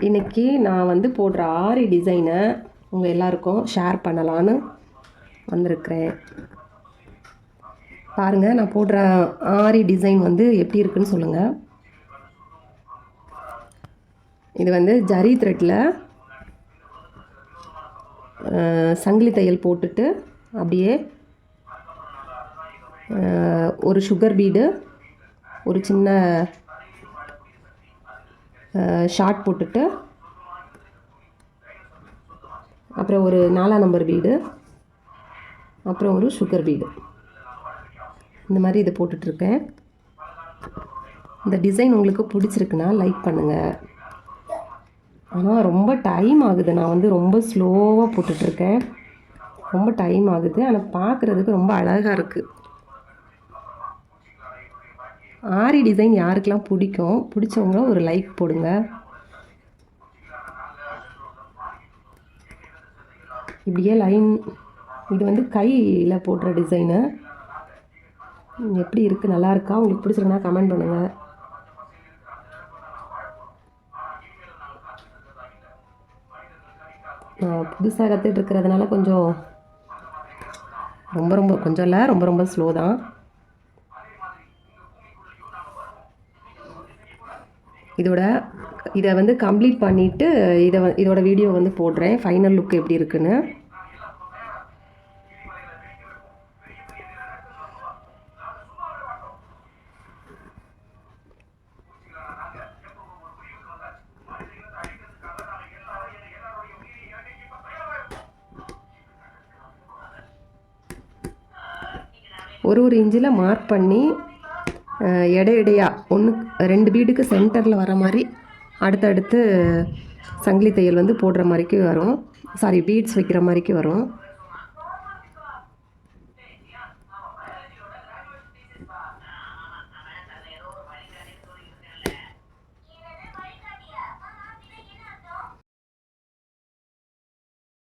இன்றைக்கி நான் வந்து போடுற ஆரி டிசைனை உங்கள் எல்லாருக்கும் ஷேர் பண்ணலான்னு வந்திருக்கிறேன். பாருங்கள், நான் போடுற ஆரி டிசைன் வந்து எப்படி இருக்குன்னு சொல்லுங்கள். இது வந்து ஜரி த்ரெட்டில் சங்கிலி தையல் போட்டுட்டு அப்படியே ஒரு சுகர் பீடு, ஒரு சின்ன ஷார்ட் போட்டுட்டு அப்புறம் ஒரு 4ஆம் நம்பர் பீடு, அப்புறம் ஒரு சுகர் பீடு, இந்த மாதிரி இதை போட்டுட்ருக்கேன். இந்த டிசைன் உங்களுக்கு பிடிச்சிருக்குன்னா லைக் பண்ணுங்கள். ஆனால் ரொம்ப டைம் ஆகுது, நான் வந்து ரொம்ப ஸ்லோவாக போட்டுட்ருக்கேன், ரொம்ப டைம் ஆகுது. ஆனால் பார்க்குறதுக்கு ரொம்ப அழகாக இருக்குது. ஆரி டிசைன் யாருக்கெல்லாம் பிடிக்கும், பிடிச்சவங்க ஒரு லைக் போடுங்க. இப்படியே லைன், இது வந்து கையில் போடுற டிசைனு. எப்படி இருக்குது, நல்லா இருக்கா? உங்களுக்கு பிடிச்சிருந்தா கமெண்ட் பண்ணுங்கள். நான் புதுசாக கற்றுட்டு இருக்கிறதுனால கொஞ்சம் கொஞ்சம் இல்லை, ரொம்ப ஸ்லோ தான். இதை வந்து கம்ப்ளீட் பண்ணிவிட்டு இதோட வீடியோ வந்து போடுறேன், ஃபைனல் லுக் எப்படி இருக்குன்னு. ஒரு இன்ச்சில் மார்க் பண்ணி எடையா 2 பீடுக்கு சென்டரில் வர மாதிரி அடுத்தடுத்து சங்கிலி தையல் வந்து போடுற மாதிரிக்கு வரும், பீட்ஸ் வைக்கிற மாதிரிக்கு வரும்.